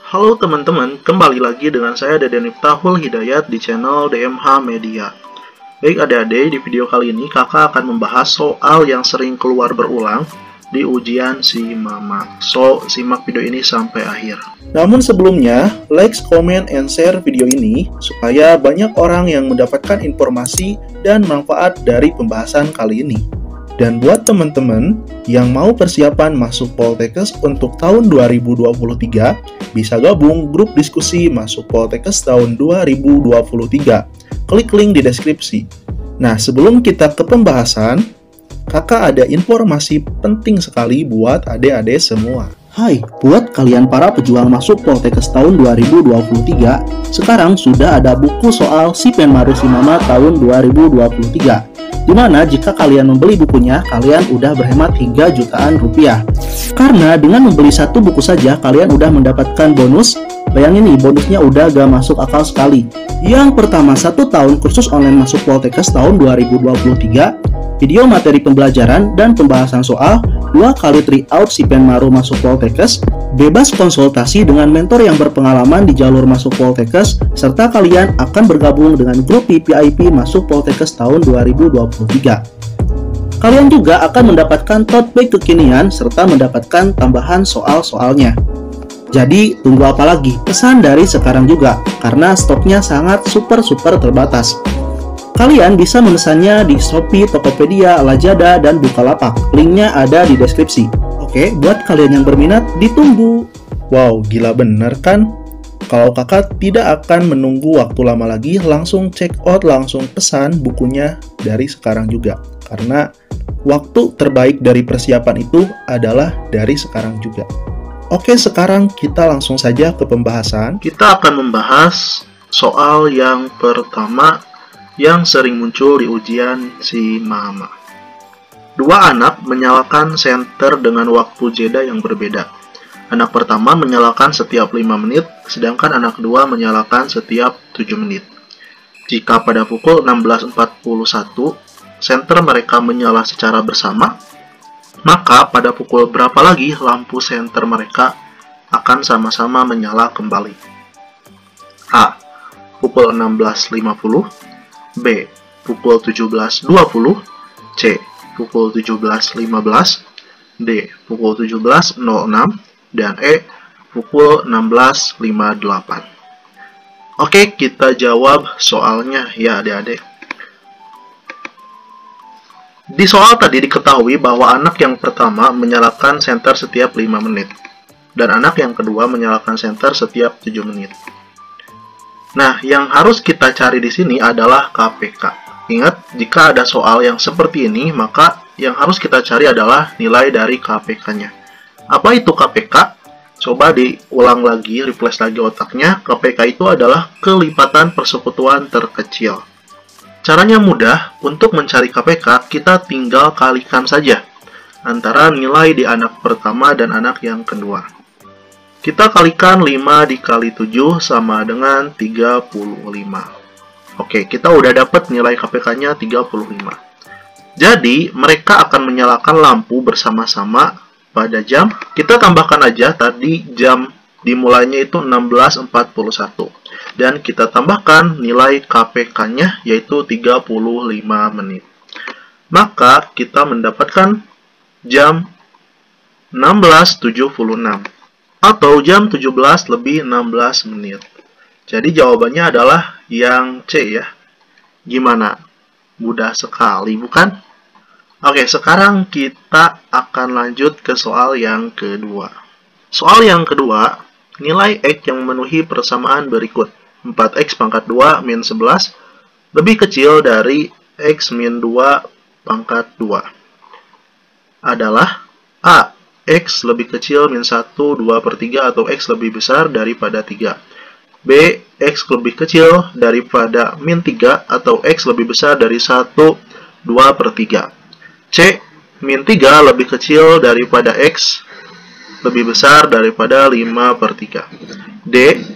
Halo teman-teman, kembali lagi dengan saya Deden Miftahul Hidayat di channel DMH Media. Baik adik-adik, di video kali ini kakak akan membahas soal yang sering keluar berulang di ujian SIMAMA. So, simak video ini sampai akhir. Namun sebelumnya, like, comment, and share video ini supaya banyak orang yang mendapatkan informasi dan manfaat dari pembahasan kali ini. Dan buat teman-teman yang mau persiapan masuk Poltekkes untuk tahun 2023, bisa gabung grup diskusi masuk Poltekkes tahun 2023. Klik link di deskripsi. Nah, sebelum kita ke pembahasan, kakak ada informasi penting sekali buat adik-adik semua. Hai, buat kalian para pejuang masuk Poltekkes tahun 2023, sekarang sudah ada buku soal Si Penmaru SIMAMA tahun 2023. Dimana jika kalian membeli bukunya, kalian udah berhemat hingga jutaan rupiah. Karena dengan membeli satu buku saja, kalian udah mendapatkan bonus. Bayangin nih, bonusnya udah gak masuk akal sekali. Yang pertama, 1 tahun kursus online masuk Poltekkes tahun 2023, video materi pembelajaran dan pembahasan soal, 2 kali tryout Si Penmaru masuk Poltekkes, bebas konsultasi dengan mentor yang berpengalaman di jalur masuk Poltekkes, serta kalian akan bergabung dengan grup VIP masuk Poltekkes tahun 2023. Kalian juga akan mendapatkan tote bag kekinian serta mendapatkan tambahan soal-soalnya. Jadi tunggu apa lagi? Pesan dari sekarang juga, karena stoknya sangat super terbatas. Kalian bisa memesannya di Shopee, Tokopedia, Lazada, dan Bukalapak. Linknya ada di deskripsi. Oke, buat kalian yang berminat, ditunggu. Wow, gila bener kan? Kalau kakak tidak akan menunggu waktu lama lagi, langsung check out, langsung pesan bukunya dari sekarang juga. Karena waktu terbaik dari persiapan itu adalah dari sekarang juga. Oke, sekarang kita langsung saja ke pembahasan. Kita akan membahas soal yang pertama yang sering muncul di ujian SIMAMA. 2 anak menyalakan senter dengan waktu jeda yang berbeda. Anak pertama menyalakan setiap 5 menit, sedangkan anak kedua menyalakan setiap 7 menit. Jika pada pukul 16.41, senter mereka menyala secara bersama, maka pada pukul berapa lagi lampu senter mereka akan sama-sama menyala kembali? A. Pukul 16.50, B. Pukul 17.20, C. Pukul 17.15, D. Pukul 17.06, dan E. Pukul 16.58. Oke, kita jawab soalnya ya adik-adik. Di soal tadi diketahui bahwa anak yang pertama menyalakan senter setiap 5 menit, dan anak yang kedua menyalakan senter setiap 7 menit. Nah, yang harus kita cari di sini adalah KPK. Ingat, jika ada soal yang seperti ini, maka yang harus kita cari adalah nilai dari KPK-nya. Apa itu KPK? Coba diulang lagi, refresh lagi otaknya. KPK itu adalah kelipatan persekutuan terkecil. Caranya mudah, untuk mencari KPK, kita tinggal kalikan saja antara nilai di anak pertama dan anak yang kedua. Kita kalikan 5 dikali 7 sama dengan 35. Oke, kita udah dapat nilai KPK-nya 35. Jadi, mereka akan menyalakan lampu bersama-sama pada jam. Kita tambahkan aja tadi jam dimulainya itu 16.41. Dan kita tambahkan nilai KPK-nya yaitu 35 menit. Maka, kita mendapatkan jam 16.76. Atau jam 17 lebih 16 menit. Jadi jawabannya adalah yang C ya. Gimana? Mudah sekali, bukan? Oke, sekarang kita akan lanjut ke soal yang kedua. Soal yang kedua, nilai X yang memenuhi persamaan berikut. 4X pangkat 2 min 11 lebih kecil dari X min 2 pangkat 2. Adalah A. X lebih kecil min 1, 2/3 atau X lebih besar daripada 3. B. X lebih kecil daripada min 3 atau X lebih besar dari 1, 2/3. C. Min 3 lebih kecil daripada X lebih besar daripada 5/3. D.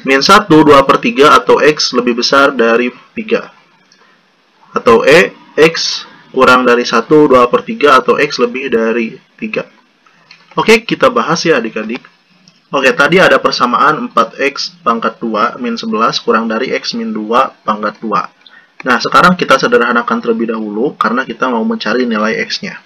Min 1, 2/3 atau X lebih besar dari 3. Atau E. X kurang dari 1, 2/3 atau X lebih dari 3. Oke, kita bahas ya adik-adik. Oke, tadi ada persamaan 4x pangkat 2 min 11 kurang dari x min 2 pangkat 2. Nah, sekarang kita sederhanakan terlebih dahulu karena kita mau mencari nilai x-nya.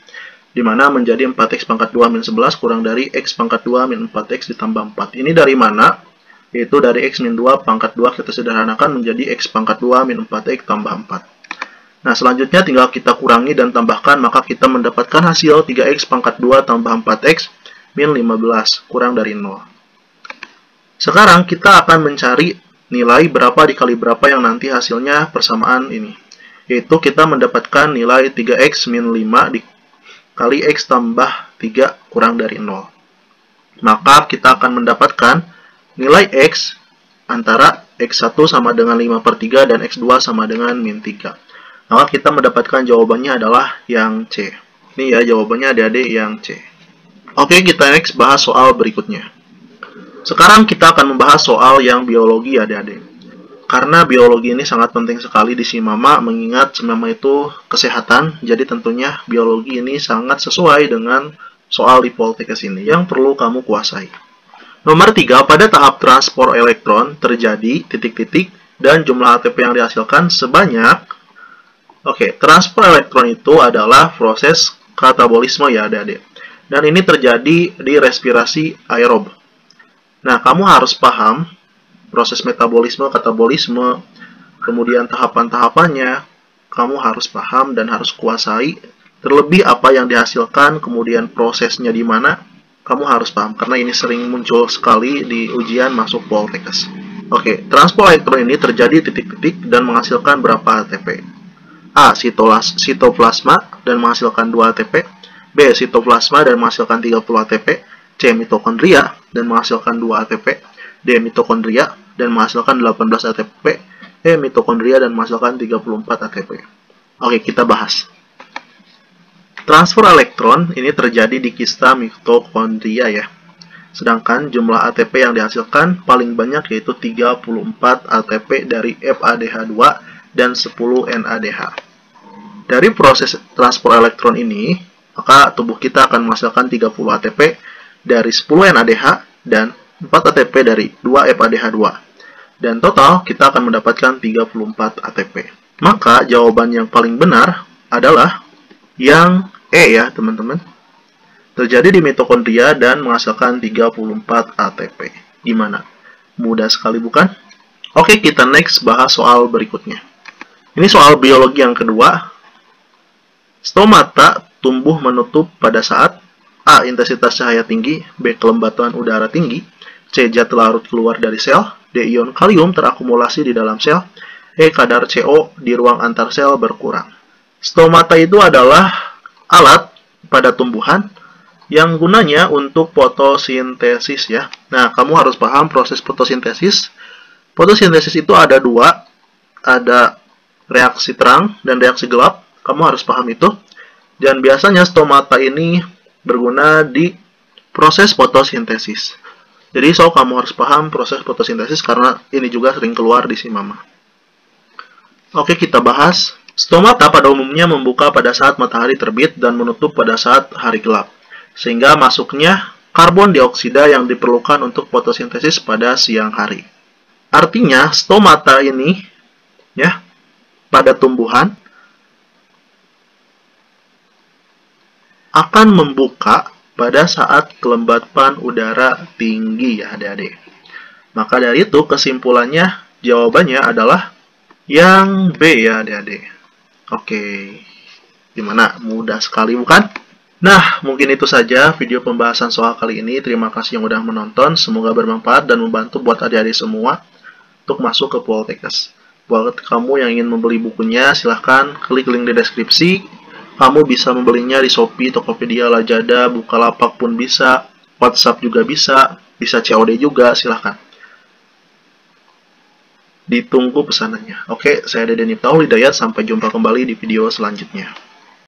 Di mana menjadi 4x pangkat 2 min 11 kurang dari x pangkat 2 min 4x ditambah 4. Ini dari mana? Yaitu dari x min 2 pangkat 2 kita sederhanakan menjadi x pangkat 2 min 4x tambah 4. Nah, selanjutnya tinggal kita kurangi dan tambahkan, maka kita mendapatkan hasil 3x pangkat 2 tambah 4x min 15 kurang dari 0. Sekarang kita akan mencari nilai berapa dikali berapa yang nanti hasilnya persamaan ini. Yaitu kita mendapatkan nilai 3x min 5 dikali x tambah 3 kurang dari 0. Maka kita akan mendapatkan nilai x antara x1 sama dengan 5/3 dan x2 sama dengan min 3. Maka kita mendapatkan jawabannya adalah yang C. Ini ya jawabannya adik-adik yang C. Oke, kita next bahas soal berikutnya. Sekarang kita akan membahas soal yang biologi adik-adik. Karena biologi ini sangat penting sekali di SIMAMA, mengingat SIMAMA itu kesehatan, jadi tentunya biologi ini sangat sesuai dengan soal di Poltekkes ini yang perlu kamu kuasai. Nomor 3, pada tahap transport elektron terjadi titik-titik dan jumlah ATP yang dihasilkan sebanyak. Oke, transport elektron itu adalah proses katabolisme ya adik-adik. Dan ini terjadi di respirasi aerob. Nah, kamu harus paham proses metabolisme, katabolisme, kemudian tahapan-tahapannya. Kamu harus paham dan harus kuasai. Terlebih apa yang dihasilkan, kemudian prosesnya di mana, kamu harus paham. Karena ini sering muncul sekali di ujian masuk Poltekkes. Oke, transport elektron ini terjadi titik-titik dan menghasilkan berapa ATP? A. Sitoplasma dan menghasilkan 2 ATP. B. Sitoplasma dan menghasilkan 30 ATP. C. Mitokondria dan menghasilkan 2 ATP. D. Mitokondria dan menghasilkan 18 ATP. E. Mitokondria dan menghasilkan 34 ATP. Oke, kita bahas. Transfer elektron ini terjadi di kista mitokondria ya. Sedangkan jumlah ATP yang dihasilkan paling banyak yaitu 34 ATP dari FADH2 dan 10 NADH. Dari proses transport elektron ini, maka tubuh kita akan menghasilkan 30 ATP dari 10 NADH dan 4 ATP dari 2 FADH2. Dan total kita akan mendapatkan 34 ATP. Maka jawaban yang paling benar adalah yang E ya teman-teman. Terjadi di mitokondria dan menghasilkan 34 ATP. Gimana? Mudah sekali bukan? Oke, kita next bahas soal berikutnya. Ini soal biologi yang kedua. Stomata tumbuh menutup pada saat A. Intensitas cahaya tinggi. B. Kelembatan udara tinggi. C. Zat larut keluar dari sel. D. Ion kalium terakumulasi di dalam sel. E. Kadar CO di ruang antar sel berkurang. Stomata itu adalah alat pada tumbuhan yang gunanya untuk fotosintesis ya. Nah, kamu harus paham proses fotosintesis. Fotosintesis itu ada 2. Ada reaksi terang dan reaksi gelap. Kamu harus paham itu. Dan biasanya stomata ini berguna di proses fotosintesis. Jadi kamu harus paham proses fotosintesis karena ini juga sering keluar di SIMAMA. Oke, kita bahas. Stomata pada umumnya membuka pada saat matahari terbit dan menutup pada saat hari gelap. Sehingga masuknya karbon dioksida yang diperlukan untuk fotosintesis pada siang hari. Artinya stomata ini ya pada tumbuhan akan membuka pada saat kelembapan udara tinggi ya adik-adik. Maka dari itu kesimpulannya jawabannya adalah yang B ya adik-adik. Oke, gimana? Mudah sekali bukan? Nah, mungkin itu saja video pembahasan soal kali ini. Terima kasih yang udah menonton. Semoga bermanfaat dan membantu buat adik-adik semua untuk masuk ke Poltekkes. Buat kamu yang ingin membeli bukunya, silahkan klik link di deskripsi. Kamu bisa membelinya di Shopee, Tokopedia, Lazada, Bukalapak pun bisa, WhatsApp juga bisa COD juga, silahkan. Ditunggu pesanannya. Oke, saya Dede Miftahul Hidayat, sampai jumpa kembali di video selanjutnya.